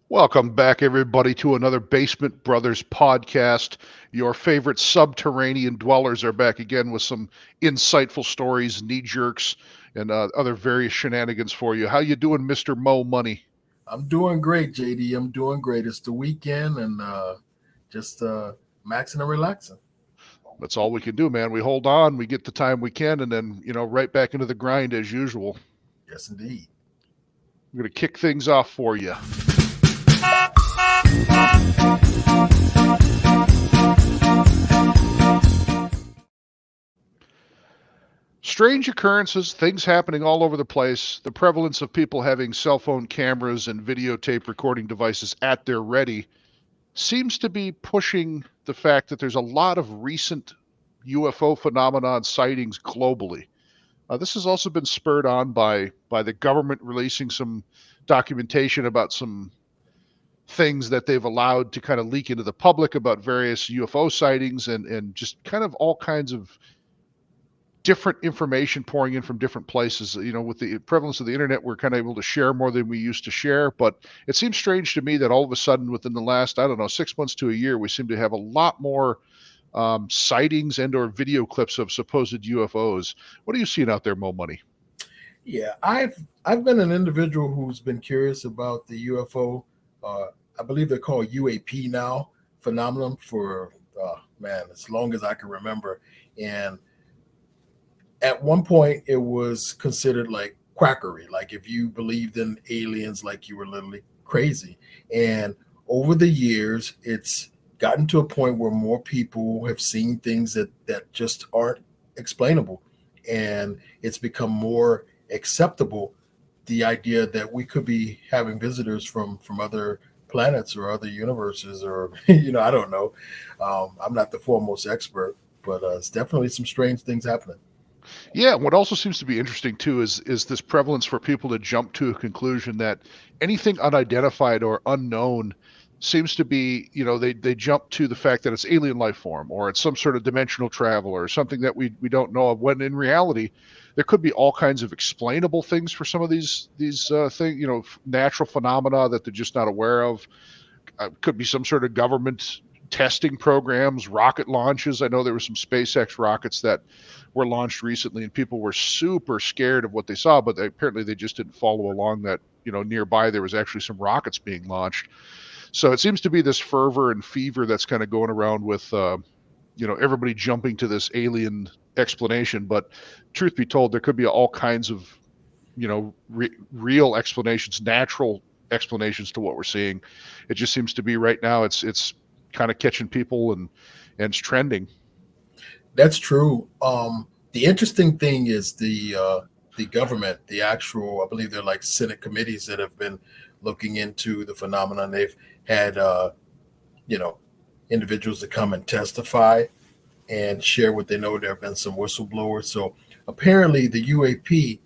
Welcome back, everybody, to another Basement Brothers podcast. Your favorite subterranean dwellers are back again with some insightful stories, knee jerks, and other various shenanigans for you. How you doing, Mr. Mo Money? I'm doing great, JD. I'm doing great. It's the weekend and just maxing and relaxing. That's all we can do, man. We hold on, we get the time we can, and then, right back into the grind as usual. Yes, indeed. I'm going to kick things off for you. Strange occurrences, things happening all over the place, the prevalence of people having cell phone cameras and videotape recording devices at their ready seems to be pushing the fact that there's a lot of recent UFO phenomenon sightings globally. This has also been spurred on by the government releasing some documentation about some things that they've allowed to kind of leak into the public about various UFO sightings and just kind of all kinds of different information pouring in from different places. With the prevalence of the internet, we're kind of able to share more than we used to share, but it seems strange to me that all of a sudden within the last, 6 months to a year, we seem to have a lot more sightings and or video clips of supposed UFOs. What are you seeing out there, Mo Money? Yeah, I've been an individual who's been curious about the UFO. I believe they're called UAP now phenomenon for as long as I can remember. And at one point, it was considered like quackery. Like if you believed in aliens, like you were literally crazy. And over the years, it's gotten to a point where more people have seen things that just aren't explainable. And it's become more acceptable, the idea that we could be having visitors from other planets or other universes or, I don't know. I'm not the foremost expert, but it's definitely some strange things happening. Yeah, what also seems to be interesting too is this prevalence for people to jump to a conclusion that anything unidentified or unknown seems to be, they jump to the fact that it's alien life form or it's some sort of dimensional travel or something that we don't know of, when in reality there could be all kinds of explainable things for some of these things, natural phenomena that they're just not aware of. Could be some sort of government testing programs, rocket launches. I know there were some SpaceX rockets that were launched recently and people were super scared of what they saw, but apparently they just didn't follow along that, nearby there was actually some rockets being launched. So it seems to be this fervor and fever that's kind of going around with, everybody jumping to this alien explanation. But truth be told, there could be all kinds of, real explanations, natural explanations to what we're seeing. It just seems to be right now it's kind of catching people and it's trending. That's true. The interesting thing is the government, the actual, I believe they're like Senate committees that have been looking into the phenomenon. They've had, individuals to come and testify and share what they know. There have been some whistleblowers. So apparently the UAP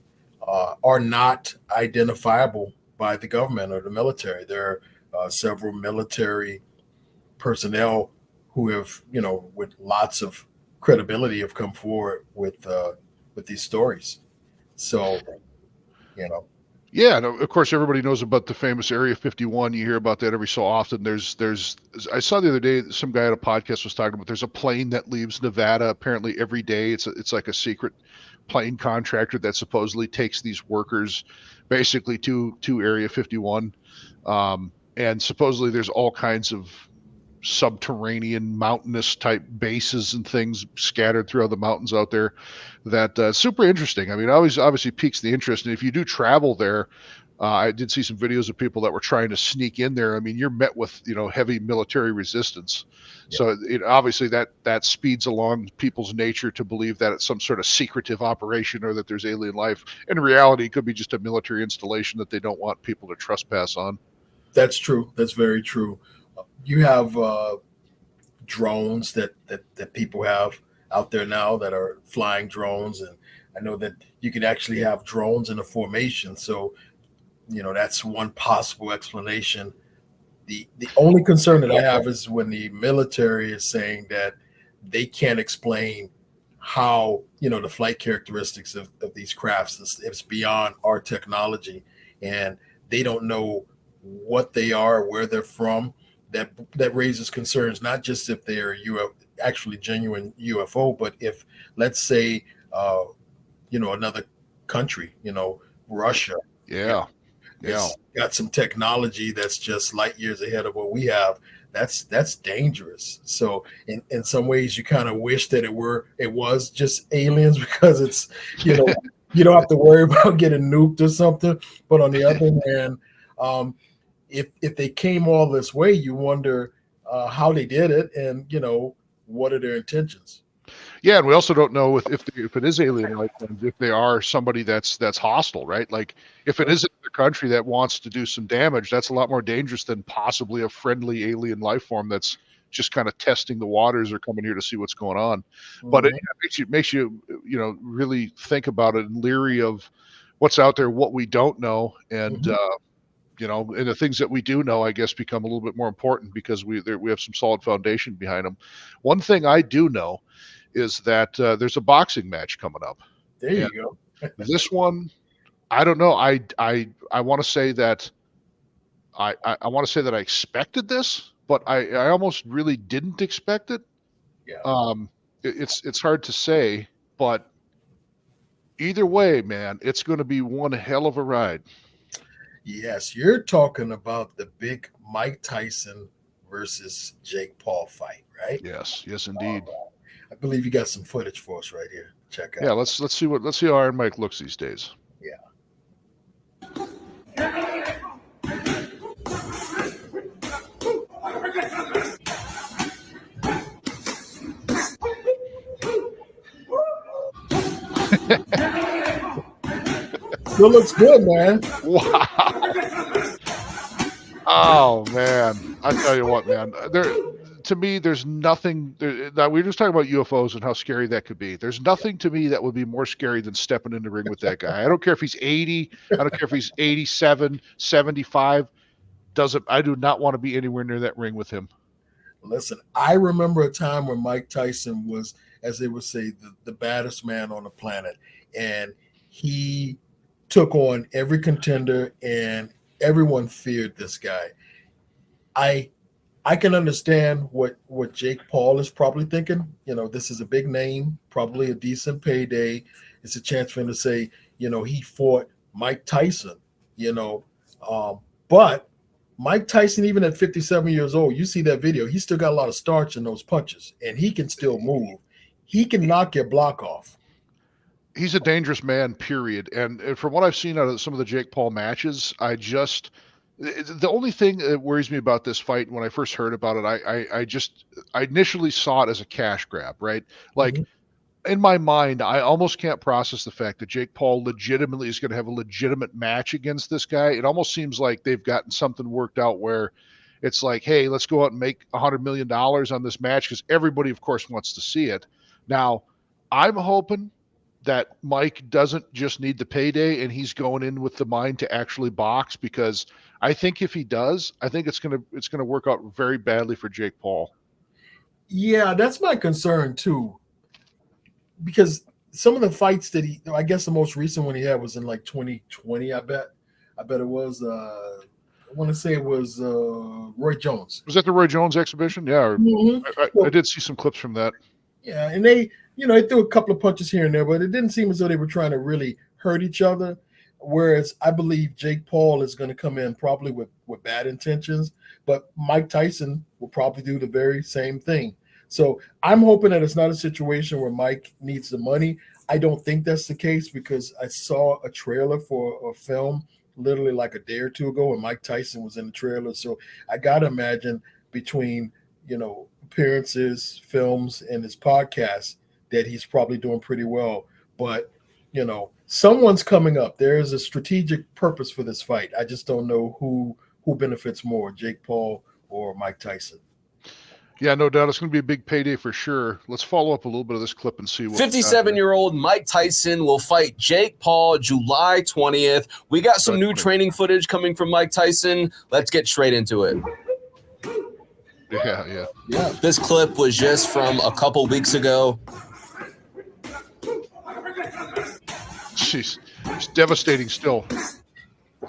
are not identifiable by the government or the military. There are several military personnel who have, with lots of credibility, have come forward with these stories. So, Yeah, and of course everybody knows about the famous Area 51. You hear about that every so often. There's I saw the other day some guy at a podcast was talking about there's a plane that leaves Nevada apparently every day. It's like a secret plane contractor that supposedly takes these workers basically to Area 51. And supposedly there's all kinds of subterranean mountainous type bases and things scattered throughout the mountains out there that super interesting. I mean, always obviously piques the interest. And if you do travel there, I did see some videos of people that were trying to sneak in there. I mean, you're met with heavy military resistance. Yeah. So obviously that speeds along people's nature to believe that it's some sort of secretive operation or that there's alien life. In reality, it could be just a military installation that they don't want people to trespass on. That's true. That's very true. You have drones that people have out there now that are flying drones, and I know that you can actually have drones in a formation. So that's one possible explanation. The only concern that I have is when the military is saying that they can't explain how the flight characteristics of these crafts. It's beyond our technology, and they don't know what they are, where they're from. That raises concerns, not just if they're actually genuine UFO, but if, let's say, another country, Russia, Yeah. it's got some technology that's just light years ahead of what we have. That's dangerous. So in some ways, you kind of wish that it was just aliens, because it's you don't have to worry about getting nuked or something. But on the other hand, if they came all this way, you wonder how they did it, and what are their intentions. Yeah, and we also don't know if it is alien life forms, if they are somebody that's hostile, right? Like if it is a country that wants to do some damage, that's a lot more dangerous than possibly a friendly alien life form that's just kind of testing the waters or coming here to see what's going on. But it makes you really think about it and leery of what's out there, what we don't know, and and the things that we do know, I guess, become a little bit more important because we have some solid foundation behind them. One thing I do know is that there's a boxing match coming up. There you go. This one, I don't know. I want to say that I want to say that I expected this, but I almost really didn't expect it. Yeah. It's hard to say, but either way, man, it's going to be one hell of a ride. Yes, you're talking about the big Mike Tyson versus Jake Paul fight, right? Yes, indeed. I believe you got some footage for us right here. Check out. Yeah, let's see how Iron Mike looks these days. Yeah. Still looks good, man. Wow. Oh man, I tell you what, man. To me, there's nothing. Now we were just talking about UFOs and how scary that could be. There's nothing to me that would be more scary than stepping in the ring with that guy. I don't care if he's 80. I don't care if he's 87, 75. I do not want to be anywhere near that ring with him. Listen, I remember a time when Mike Tyson was, as they would say, the baddest man on the planet, and he took on every contender, and everyone feared this guy. I can understand what Jake Paul is probably thinking. This is a big name, probably a decent payday. It's a chance for him to say, he fought Mike Tyson, but Mike Tyson, even at 57 years old, you see that video, he's still got a lot of starch in those punches, and he can still move. He can knock your block off. He's a dangerous man, period. And from what I've seen out of some of the Jake Paul matches, the only thing that worries me about this fight when I first heard about it, I initially saw it as a cash grab, right? Like in my mind, I almost can't process the fact that Jake Paul legitimately is going to have a legitimate match against this guy. It almost seems like they've gotten something worked out where it's like, hey, let's go out and make $100 million on this match because everybody, of course, wants to see it. Now, I'm hoping that Mike doesn't just need the payday and he's going in with the mind to actually box, because I think if he does, I think it's gonna work out very badly for Jake Paul. Yeah, that's my concern too, because some of the fights that I guess the most recent one he had was in like 2020. I bet it was. I want to say it was Roy Jones. Was that the Roy Jones exhibition? Yeah, I did see some clips from that. Yeah, and they threw a couple of punches here and there, but it didn't seem as though they were trying to really hurt each other. Whereas I believe Jake Paul is going to come in probably with bad intentions, but Mike Tyson will probably do the very same thing. So I'm hoping that it's not a situation where Mike needs the money. I don't think that's the case, because I saw a trailer for a film literally like a day or two ago, and Mike Tyson was in the trailer. So I gotta imagine between appearances, films, and his podcast that he's probably doing pretty well. But someone's coming up. There is a strategic purpose for this fight. I just don't know who benefits more, Jake Paul or Mike Tyson. Yeah, no doubt. It's going to be a big payday for sure. Let's follow up a little bit of this clip and see what 57-year-old Mike Tyson will fight Jake Paul July 20th. We got some new training footage coming from Mike Tyson. Let's get straight into it. Yeah. This clip was just from a couple weeks ago. Jeez, it's devastating still.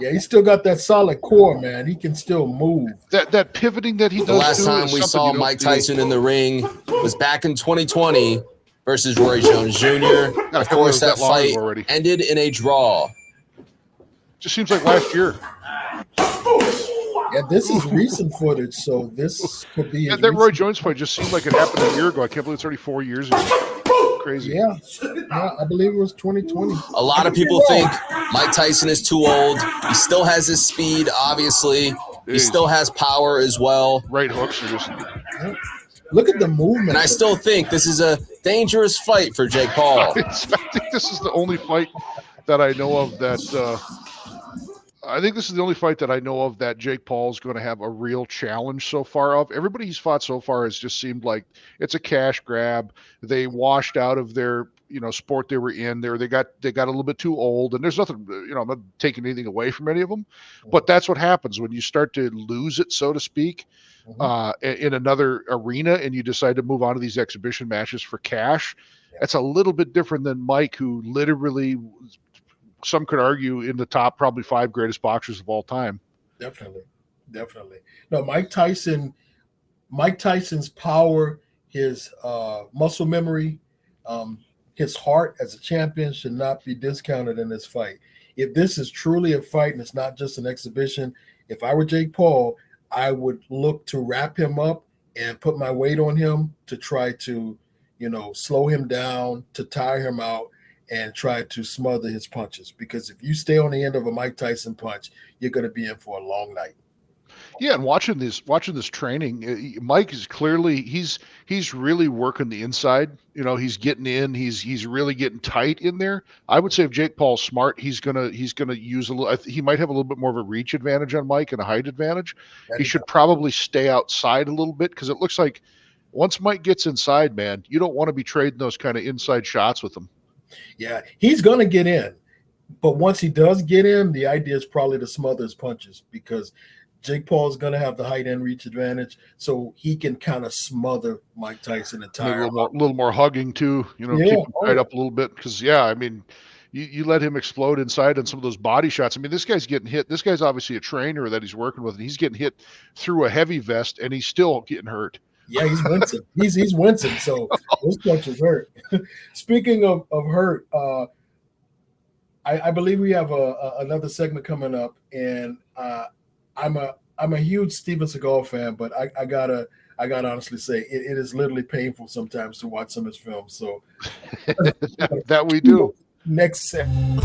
Yeah, he's still got that solid core, man. He can still move. That pivoting that he does. The last time we saw Mike Tyson in the ring was back in 2020 versus Roy Jones Jr. Of course, that fight ended in a draw. Just seems like last year. Yeah, this is recent footage, so this could be. Yeah, that Roy Jones fight just seemed like it happened a year ago. I can't believe it's already 4 years ago. Crazy. Yeah, I believe it was 2020. A lot of people think Mike Tyson is too old. He still has his speed, obviously. He still has power as well. Right hooks are just. Look at the movement. And I still think this is a dangerous fight for Jake Paul. I think this is the only fight that I know of that. I think this is the only fight that I know of that Jake Paul is going to have a real challenge so far of. Everybody he's fought so far has just seemed like it's a cash grab. They washed out of their, sport they were in there. They got a little bit too old, and there's nothing, I'm not taking anything away from any of them, but that's what happens when you start to lose it, so to speak, in another arena, and you decide to move on to these exhibition matches for cash. That's a little bit different than Mike, who literally, some could argue, in the top probably 5 greatest boxers of all time. Definitely. No, Mike Tyson's power, his muscle memory, his heart as a champion should not be discounted in this fight. If this is truly a fight and it's not just an exhibition, if I were Jake Paul, I would look to wrap him up and put my weight on him to try to, slow him down, to tire him out, and try to smother his punches. Because if you stay on the end of a Mike Tyson punch, you're going to be in for a long night. Yeah, and watching this training, Mike is clearly he's really working the inside. He's getting in. He's really getting tight in there. I would say if Jake Paul's smart, he's gonna use a little. He might have a little bit more of a reach advantage on Mike and a height advantage. He should probably stay outside a little bit, because it looks like once Mike gets inside, man, you don't want to be trading those kind of inside shots with him. Yeah, he's going to get in. But once he does get in, the idea is probably to smother his punches, because Jake Paul is going to have the height and reach advantage, so he can kind of smother Mike Tyson and tire him. A little more hugging too, keep him tied up a little bit, because, you let him explode inside on some of those body shots. I mean, this guy's getting hit. This guy's obviously a trainer that he's working with, and he's getting hit through a heavy vest, and he's still getting hurt. Yeah, he's wincing. he's wincing. So those punches hurt. Speaking of hurt, I believe we have another segment coming up, and I'm a huge Steven Seagal fan, but I gotta honestly say it is literally painful sometimes to watch some of his films. So that we do. Next segment.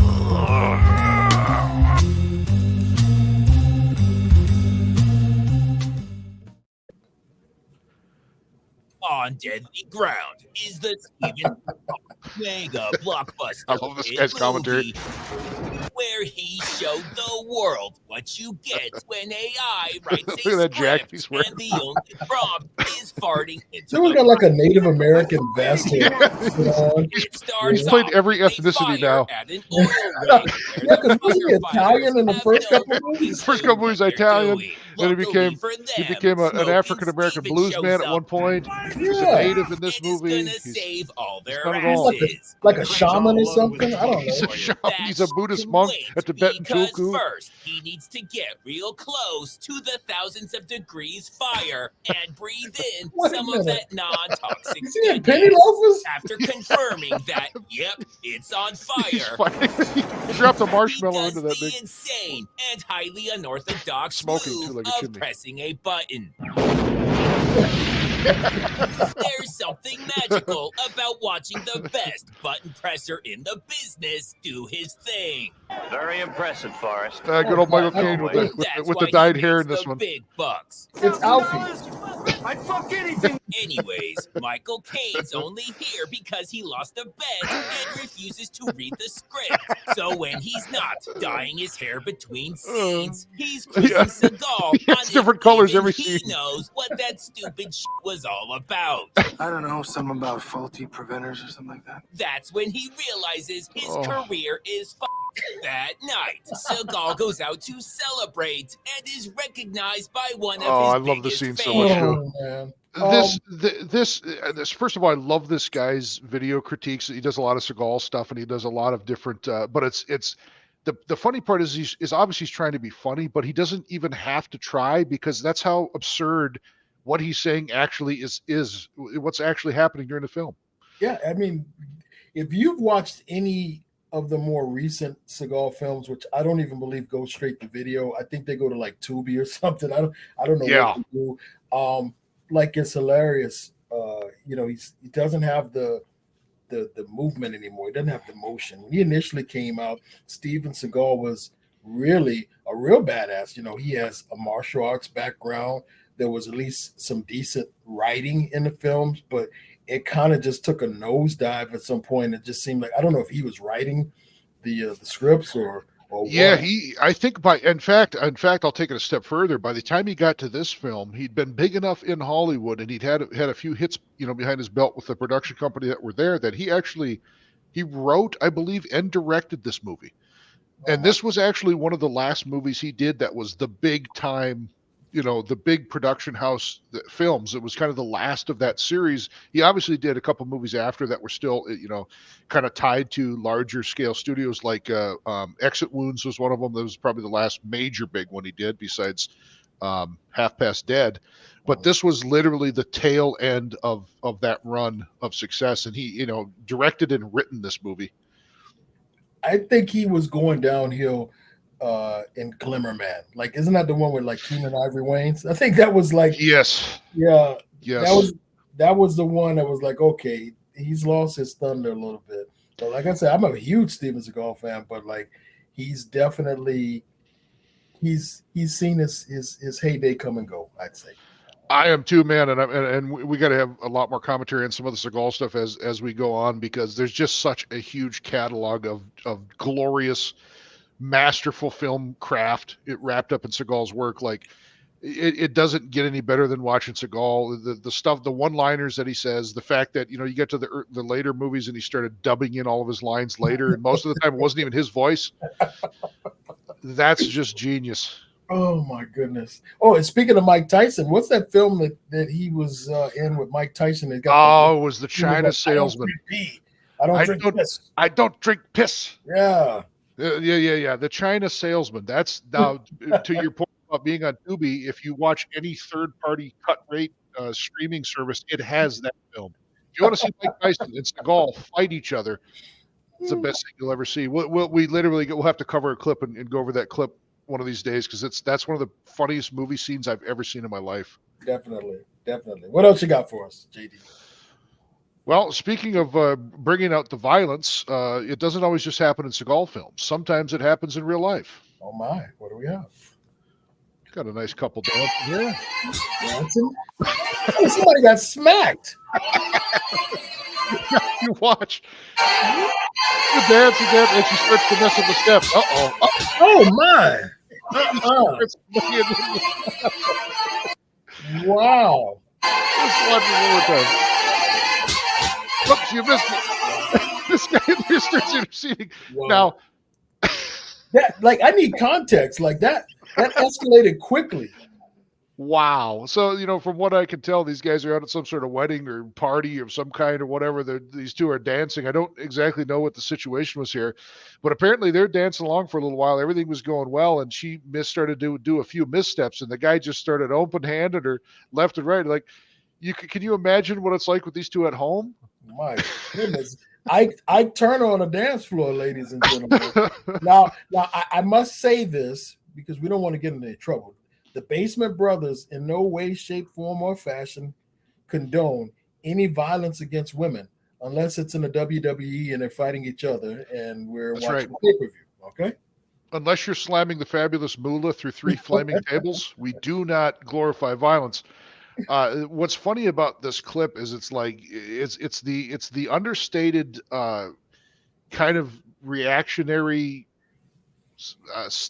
On Deadly Ground is the Steven mega blockbuster. I love this guy's commentary, where he showed the world what you get when AI writes a Look at that jacket he's script, wearing. and the only prompt is farting into Someone got like a Native American vest here. He's played every ethnicity now. Yeah, because wasn't he Italian in the first couple of movies? First couple movies Italian, then he became an African American blues man at one point. He's a native in this movie. He's done it all. Like a shaman or something? I don't know. He's a shaman. He's a Buddhist monk at Tibetan Tulku. First, he needs to get real close to the thousands of degrees fire and breathe in some of that non-toxic steam. Penny loafers? After confirming that, yep, it's on fire. He dropped a marshmallow into that thing. Insane and highly unorthodox Smoking move too, like a of chimney. pressing a button. There's something magical about watching the best button presser in the business do his thing. Very impressive, Forrest. Good old Michael Caine with the dyed hair in this one. Big bucks. It's Alfie. I'd fuck anything. Anyways, Michael Caine's only here because he lost a bet and refuses to read the script. So when he's not dyeing his hair between scenes, he's quizzing Seagal It's different colors every he scene. knows what that stupid shit was all about. I don't know, something about faulty preventers or something like that. That's when he realizes his career is that night. Seagal goes out to celebrate and is recognized by one of his I love the scene so much too. Man. This first of all, I love this guy's video critiques. He does a lot of Seagal stuff and he does a lot of different but it's the funny part is he's obviously trying to be funny, but he doesn't even have to try, because that's how absurd what he's saying actually is what's actually happening during the film. Yeah, I mean, if you've watched any of the more recent Seagal films, which I don't even believe go straight to video, I think they go to like Tubi or something. I don't know what to do. Like, it's hilarious. He doesn't have the movement anymore. He doesn't have the motion. When he initially came out, Steven Seagal was really a real badass. He has a martial arts background. There was at least some decent writing in the films, but it kind of just took a nosedive at some point. It just seemed like, I don't know if he was writing the scripts or yeah, what. I think in fact, I'll take it a step further. By the time he got to this film, he'd been big enough in Hollywood and he'd had a few hits, behind his belt with the production company that were there, that he wrote, I believe, and directed this movie. And this was actually one of the last movies he did that was the big time, the big production house films. It was kind of the last of that series. He obviously did a couple movies after that were still, kind of tied to larger scale studios, like Exit Wounds was one of them. That was probably the last major big one he did, besides Half Past Dead. But this was literally the tail end of that run of success. And he, directed and written this movie. I think he was going downhill in Glimmerman. Like, isn't that the one with like Keenan Ivory Wayans? I think that was like, yes. That was the one that was like, okay, he's lost his thunder a little bit. But like I said, I'm a huge Steven Seagal fan, but like he's definitely he's seen his heyday come and go, I'd say. I am too, man, and we got to have a lot more commentary on some of the Seagal stuff as we go on, because there's just such a huge catalog of glorious, masterful film craft. It wrapped up in Seagal's work. Like, it doesn't get any better than watching Seagal. The stuff, the one-liners that he says, the fact that you get to the later movies and he started dubbing in all of his lines later, and most of the time it wasn't even his voice. That's just genius. Oh my goodness! Oh, and speaking of Mike Tyson, what's that film that he was in with Mike Tyson? It was the China Salesman. I don't drink piss. Yeah. The China Salesman. That's now to your point about being on Tubi. If you watch any third-party cut rate streaming service, it has that film. If you want to see Mike Tyson and Seagal fight each other, it's the best thing you'll ever see. We'll have to cover a clip and go over that clip one of these days, because that's one of the funniest movie scenes I've ever seen in my life. Definitely. What else you got for us, JD? Well, speaking of bringing out the violence, it doesn't always just happen in Seagal films. Sometimes it happens in real life. Oh my, what do we have? Got a nice couple dancing here. Dancing? Oh, somebody got smacked. You watch. You dance, and she starts to mess with the steps. Oh my. Wow. Let's watch it one more time. Oops, you missed it. This guy starts interceding. Wow. Now, I need context. Like that escalated quickly. Wow. So, from what I can tell, these guys are out at some sort of wedding or party of some kind or whatever. These two are dancing. I don't exactly know what the situation was here, but apparently they're dancing along for a little while. Everything was going well, and she started to do a few missteps, and the guy just started open-handed or left and right. Like, can you imagine what it's like with these two at home? My goodness. I turn on a dance floor, ladies and gentlemen. Now, I must say this because we don't want to get into any trouble. The Basement Brothers in no way, shape, form, or fashion condone any violence against women unless it's in the WWE and they're fighting each other and we're That's watching right. pay-per-view. Okay. Unless you're slamming the fabulous Moolah through 3 flaming tables, we do not glorify violence. What's funny about this clip is it's the understated kind of reactionary,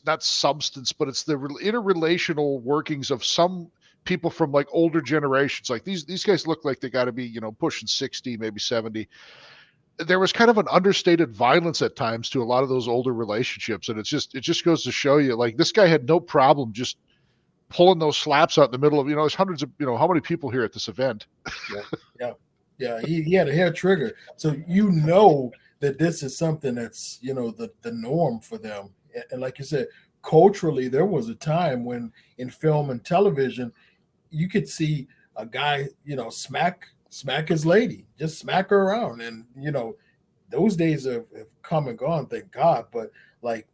not substance, but it's the interrelational workings of some people from like older generations. Like these guys look like they got to be pushing 60, maybe 70. There was kind of an understated violence at times to a lot of those older relationships, and it just goes to show you, like, this guy had no problem just pulling those slaps out in the middle of, there's hundreds of, how many people here at this event? Yeah. He had a hair trigger, so that this is something that's the norm for them. And like you said, culturally, there was a time when in film and television, you could see a guy smack his lady, just smack her around, and those days have come and gone, thank God. But like,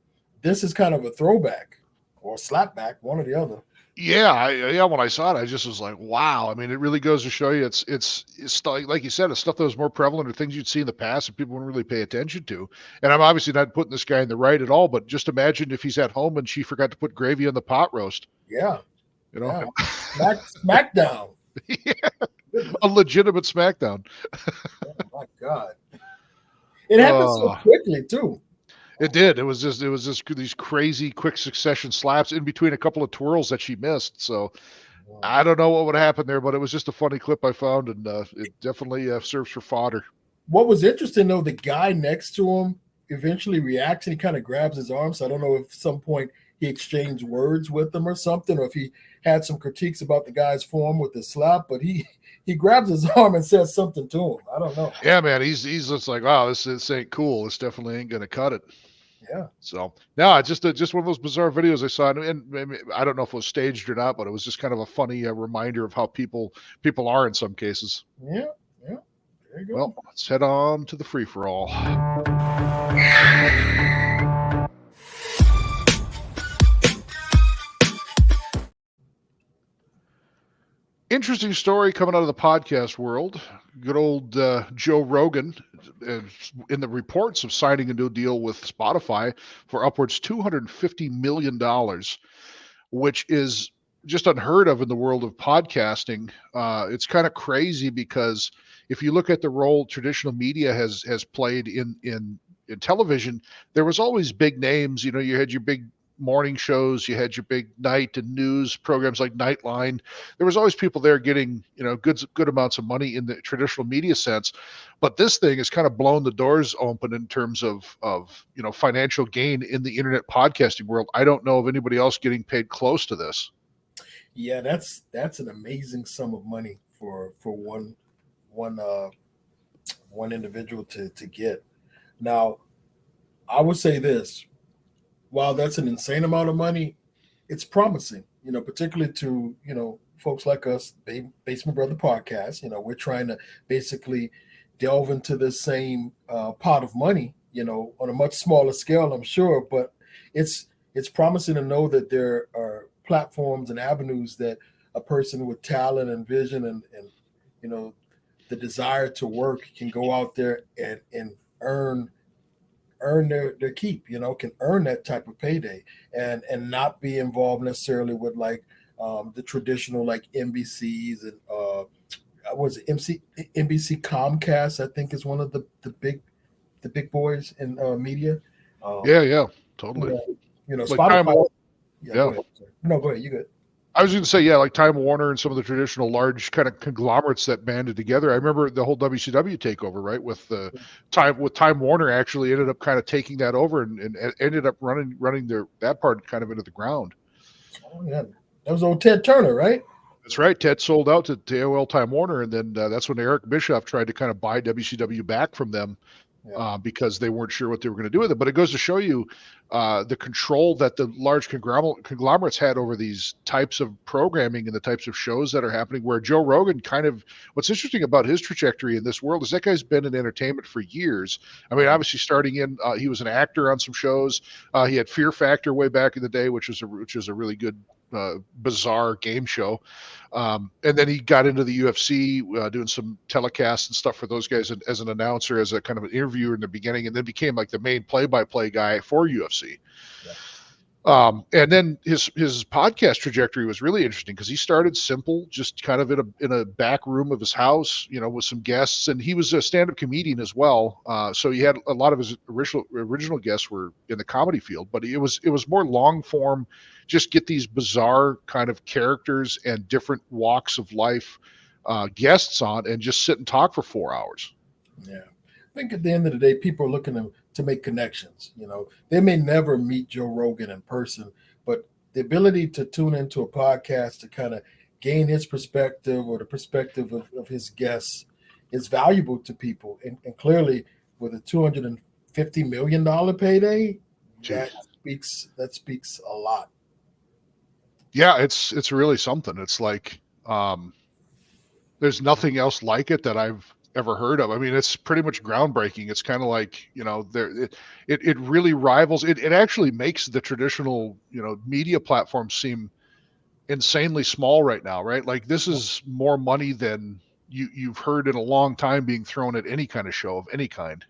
this is kind of a throwback or slapback, one or the other. Yeah, when I saw it, I just was like, wow. I mean, it really goes to show you it's like you said, it's stuff that was more prevalent or things you'd see in the past that people wouldn't really pay attention to. And I'm obviously not putting this guy in the right at all, but just imagine if he's at home and she forgot to put gravy on the pot roast. Yeah. Yeah. Smackdown. Yeah. A legitimate smackdown. Oh my God. It happened so quickly too. It did. It was just these crazy quick succession slaps in between a couple of twirls that she missed. So I don't know what would happen there, but it was just a funny clip I found, and it definitely serves for fodder. What was interesting though, the guy next to him eventually reacts and he kind of grabs his arm. So I don't know if at some point he exchanged words with them or something, or if he had some critiques about the guy's form with the slap, but he grabs his arm and says something to him. I don't know. Yeah, man, he's just like, wow, this ain't cool. This definitely ain't gonna cut it. Yeah. So no, it's just one of those bizarre videos I saw, and I don't know if it was staged or not, but it was just kind of a funny reminder of how people are in some cases. Yeah. There you go. Well, let's head on to the free for all. Interesting story coming out of the podcast world. Good old Joe Rogan, in the reports of signing a new deal with Spotify for upwards $250 million, which is just unheard of in the world of podcasting. It's kind of crazy because if you look at the role traditional media has played in television, there was always big names. You had your big morning shows, you had your big night and news programs like Nightline. There was always people there getting good amounts of money in the traditional media sense, but this thing has kind of blown the doors open in terms of financial gain in the internet podcasting world. I don't know of anybody else getting paid close to this. Yeah, that's an amazing sum of money for one individual to get. Now, I would say this. While that's an insane amount of money, it's promising, particularly to, folks like us, Basement Brother Podcast. We're trying to basically delve into the same pot of money, on a much smaller scale, I'm sure. But it's promising to know that there are platforms and avenues that a person with talent and vision and the desire to work can go out there and earn their keep, can earn that type of payday and not be involved necessarily with like the traditional like NBCs and NBC Comcast, I think is one of the big boys in media. Yeah, totally. Like Spotify. No, go ahead. You good. I was going to say, yeah, like Time Warner and some of the traditional large kind of conglomerates that banded together. I remember the whole WCW takeover, right? With Time Warner actually ended up kind of taking that over and ended up running that part kind of into the ground. Oh, yeah. That was old Ted Turner, right? That's right. Ted sold out to AOL Time Warner, and then that's when Eric Bischoff tried to kind of buy WCW back from them. Yeah. Because they weren't sure what they were going to do with it. But it goes to show you the control that the large conglomerates had over these types of programming and the types of shows that are happening, where Joe Rogan what's interesting about his trajectory in this world is that guy's been in entertainment for years. I mean, obviously starting he was an actor on some shows. He had Fear Factor way back in the day, which was a really good bizarre game show. And then he got into the UFC, doing some telecasts and stuff for those guys as an announcer, as a kind of an interviewer in the beginning, and then became like the main play-by-play guy for UFC. Yeah. And then his podcast trajectory was really interesting because he started simple, just kind of in a back room of his house, with some guests, and he was a stand-up comedian as well. So he had a lot of his original guests were in the comedy field, but it was more long form, just get these bizarre kind of characters and different walks of life guests on, and just sit and talk for 4 hours. Yeah, I think at the end of the day, people are looking to make connections. They may never meet Joe Rogan in person, but the ability to tune into a podcast to kind of gain his perspective or the perspective of his guests is valuable to people. And clearly, with a $250 million payday, that speaks a lot. Yeah, it's really something. It's like there's nothing else like it that I've ever heard of. I mean, it's pretty much groundbreaking. It's kind of like, it really rivals it actually makes the traditional, media platforms seem insanely small right now, right? Like, this is more money than you've heard in a long time being thrown at any kind of show of any kind.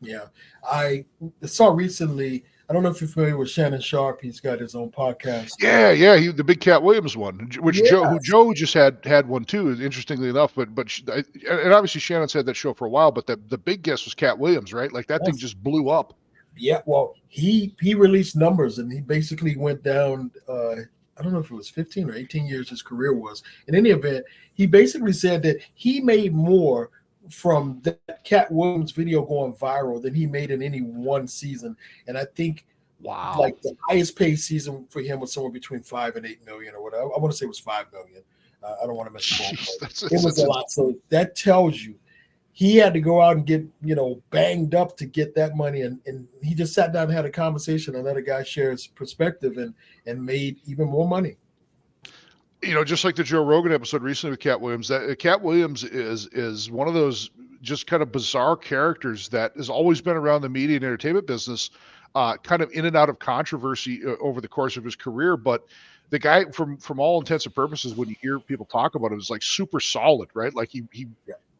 Yeah. I saw recently, I don't know if you're familiar with Shannon Sharp. He's got his own podcast. Yeah, the big Cat Williams one, which Joe just had one too. Interestingly enough, but and obviously Shannon's had that show for a while. But the big guest was Cat Williams, right? Like, that thing just blew up. Yeah, well, he released numbers, and he basically went down. I don't know if it was 15 or 18 years his career was. In any event, he basically said that he made more from that Cat Williams video going viral than he made in any one season. And I think like the highest paid season for him was somewhere between 5 and 8 million or whatever. I want to say it was 5 million. I don't want to miss the ball. It was a lot. So that tells you he had to go out and get, banged up to get that money. And he just sat down and had a conversation and let a guy share his perspective and made even more money. Just like the Joe Rogan episode recently with Cat Williams, that Cat Williams is one of those just kind of bizarre characters that has always been around the media and entertainment business, kind of in and out of controversy over the course of his career. But the guy, from all intents and purposes, when you hear people talk about him, is like super solid, right? Like he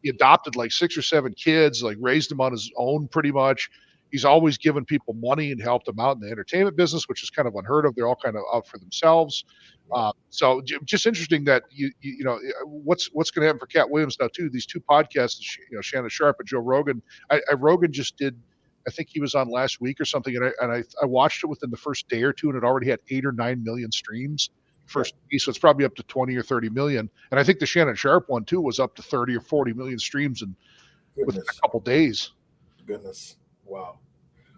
adopted like 6 or 7 kids, like raised them on his own pretty much. He's always given people money and helped them out in the entertainment business, which is kind of unheard of. They're all kind of out for themselves. So just interesting that what's going to happen for Cat Williams now too. These 2 podcasts, Shannon Sharp and Joe Rogan. Rogan just did. I think he was on last week or something, and I watched it within the first day or two, and it already had 8 or 9 million streams. First day, so it's probably up to 20 or 30 million. And I think the Shannon Sharp one too was up to 30 or 40 million streams within a couple days. Goodness, wow.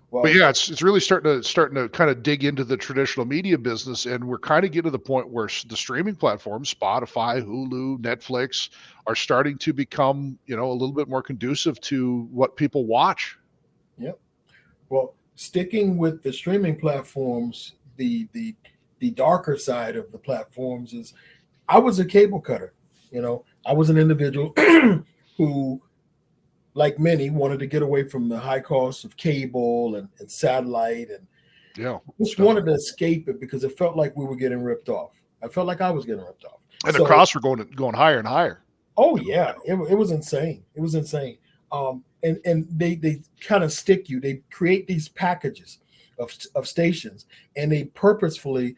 Well, but yeah, it's really starting to kind of dig into the traditional media business, and we're kind of getting to the point where the streaming platforms, Spotify, Hulu, Netflix, are starting to become, a little bit more conducive to what people watch. Yep. Well, sticking with the streaming platforms, the darker side of the platforms is, I was a cable cutter. I was an individual who, like many, wanted to get away from the high cost of cable and satellite, and just wanted to escape it because it felt like we were getting ripped off. I felt like I was getting ripped off. And the costs were going higher and higher. Oh yeah, it was insane. It was insane. And they kind of stick you. They create these packages of stations, and they purposefully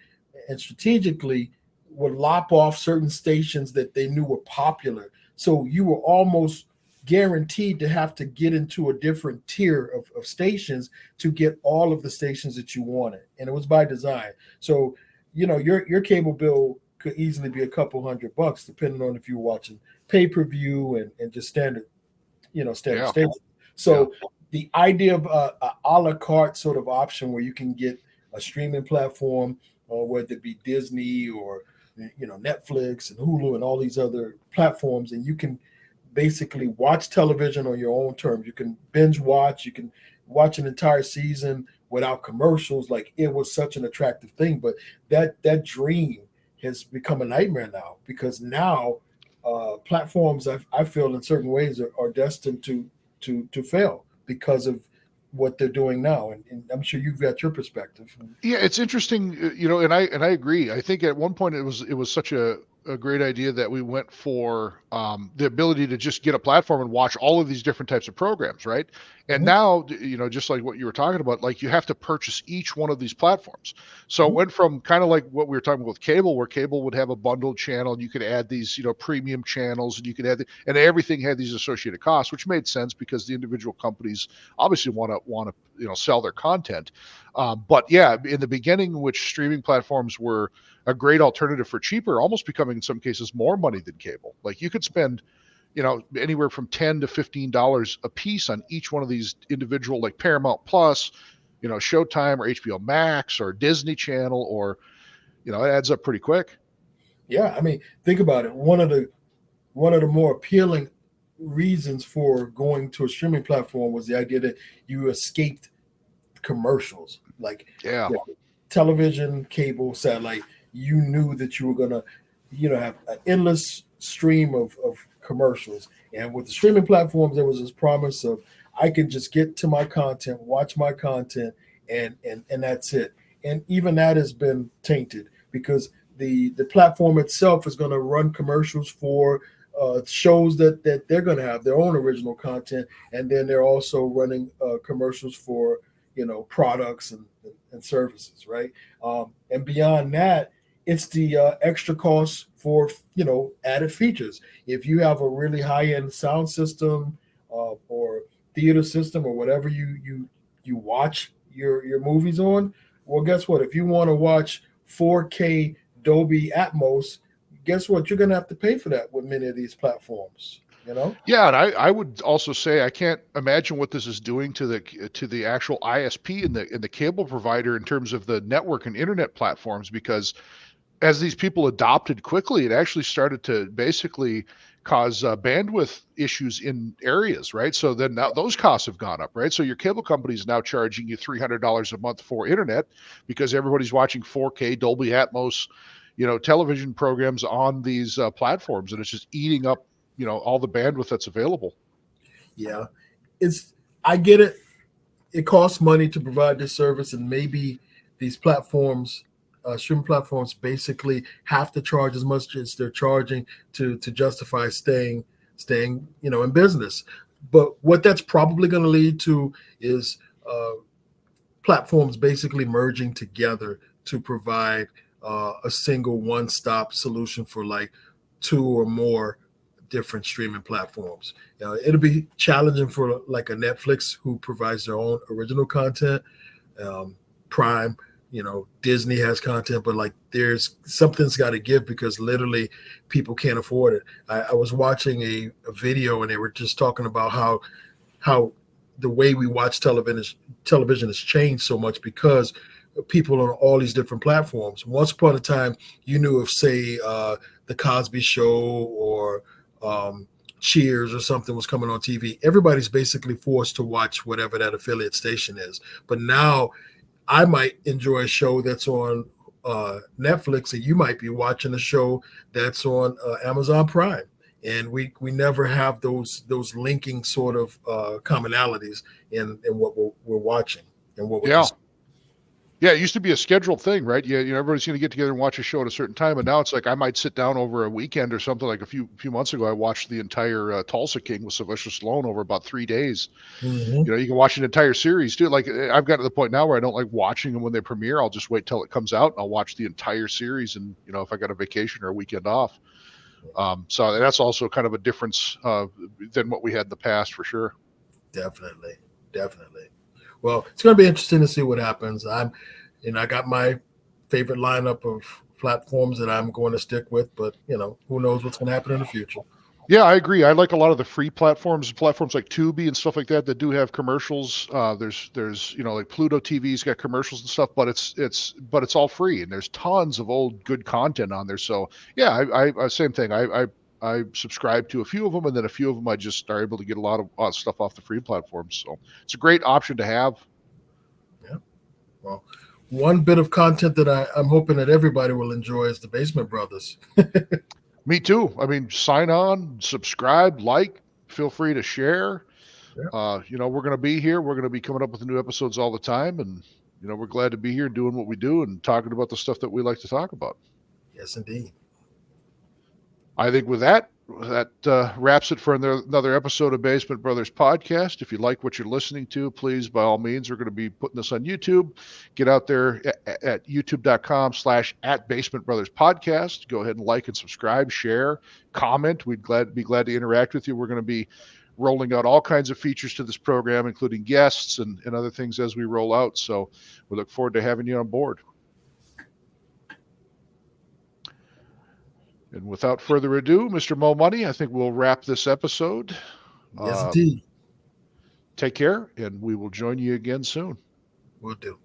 and strategically would lop off certain stations that they knew were popular. So you were almost guaranteed to have to get into a different tier of stations to get all of the stations that you wanted. And it was by design. So, your cable bill could easily be a couple $100, depending on if you're watching pay-per-view and just standard station. So the idea of a la carte sort of option where you can get a streaming platform, whether it be Disney or Netflix and Hulu and all these other platforms, and you can basically watch television on your own terms. You can binge watch. You can watch an entire season without commercials. Like, it was such an attractive thing, but that dream has become a nightmare now, because now platforms, I feel in certain ways are destined to fail because of what they're doing now, and I'm sure you've got your perspective. Yeah, it's interesting, and I agree. I think at one point it was such a great idea that we went for the ability to just get a platform and watch all of these different types of programs, right? And now, just like what you were talking about, like you have to purchase each one of these platforms. So it went from kind of like what we were talking about with cable, where cable would have a bundled channel, and you could add these, premium channels, and you could add, and everything had these associated costs, which made sense because the individual companies obviously want to sell their content. But yeah, in the beginning, which streaming platforms were a great alternative for cheaper, almost becoming in some cases more money than cable. Like you could spend, anywhere from $10 to $15 a piece on each one of these individual, like Paramount Plus, Showtime or HBO Max or Disney Channel, or, it adds up pretty quick. Yeah, I mean, think about it. One of the more appealing reasons for going to a streaming platform was the idea that you escaped commercials. Like television, cable, satellite, you knew that you were gonna, have an endless stream of commercials. And with the streaming platforms, there was this promise of I can just get to my content, watch my content, and that's it. And even that has been tainted because the platform itself is going to run commercials for shows that they're going to have their own original content, and then they're also running commercials for products and services, right? And beyond that, it's the extra cost for added features. If you have a really high-end sound system or theater system or whatever you watch your movies on, well, guess what? If you want to watch 4K Dolby Atmos, guess what? You're going to have to pay for that with many of these platforms. Yeah, and I would also say I can't imagine what this is doing to the actual ISP and the cable provider in terms of the network and internet platforms, because as these people adopted quickly, it actually started to basically cause bandwidth issues in areas, right? So then now those costs have gone up, right? So your cable company is now charging you $300 a month for internet because everybody's watching 4K Dolby Atmos, television programs on these platforms, and it's just eating up all the bandwidth that's available. Yeah, I get it. It costs money to provide this service, and maybe these platforms, streaming platforms, basically have to charge as much as they're charging to justify staying in business. But what that's probably going to lead to is platforms basically merging together to provide a single one-stop solution for like two or more different streaming platforms. It'll be challenging for like a Netflix who provides their own original content. Prime, Disney has content, but like there's something's got to give because literally people can't afford it. I was watching a video and they were just talking about how the way we watch television has changed so much because people on all these different platforms. Once upon a time, you knew if, say, The Cosby Show or Cheers or something was coming on TV, everybody's basically forced to watch whatever that affiliate station is. But now I might enjoy a show that's on Netflix, and you might be watching a show that's on Amazon Prime. And we never have those linking sort of commonalities in what we're watching and what we're Yeah, it used to be a scheduled thing, right? Yeah, everybody's going to get together and watch a show at a certain time, and now it's like I might sit down over a weekend or something. Like a few months ago, I watched the entire Tulsa King with Sylvester Stallone over about 3 days. Mm-hmm. You can watch an entire series too. Like I've got to the point now where I don't like watching them when they premiere. I'll just wait till it comes out and I'll watch the entire series. And if I got a vacation or a weekend off, so that's also kind of a difference than what we had in the past for sure. Definitely. Well, it's going to be interesting to see what happens. I got my favorite lineup of platforms that I'm going to stick with, but who knows what's going to happen in the future. Yeah, I agree. I like a lot of the free platforms like Tubi and stuff like that do have commercials. There's like Pluto TV's got commercials and stuff, but it's all free, and there's tons of old good content on there. So yeah, I same thing. I subscribe to a few of them, and then a few of them I just are able to get a lot of stuff off the free platforms. So it's a great option to have. Yeah. Well, one bit of content that I'm hoping that everybody will enjoy is the Basement Brothers. Me too. I mean, sign on, subscribe, like, feel free to share. you know, we're going to be here. We're going to be coming up with new episodes all the time. And, you know, we're glad to be here doing what we do and talking about the stuff that we like to talk about. Yes, indeed. I think with that wraps it for another episode of Basement Brothers Podcast. If you like what you're listening to, please, by all means, we're going to be putting this on YouTube. Get out there at youtube.com/@Basement Brothers Podcast. Go ahead and like and subscribe, share, comment. We'd be glad to interact with you. We're going to be rolling out all kinds of features to this program, including guests and other things as we roll out. So we look forward to having you on board. And without further ado, Mr. Mo Money, I think we'll wrap this episode. Yes, indeed. Take care, and we will join you again soon. Will do.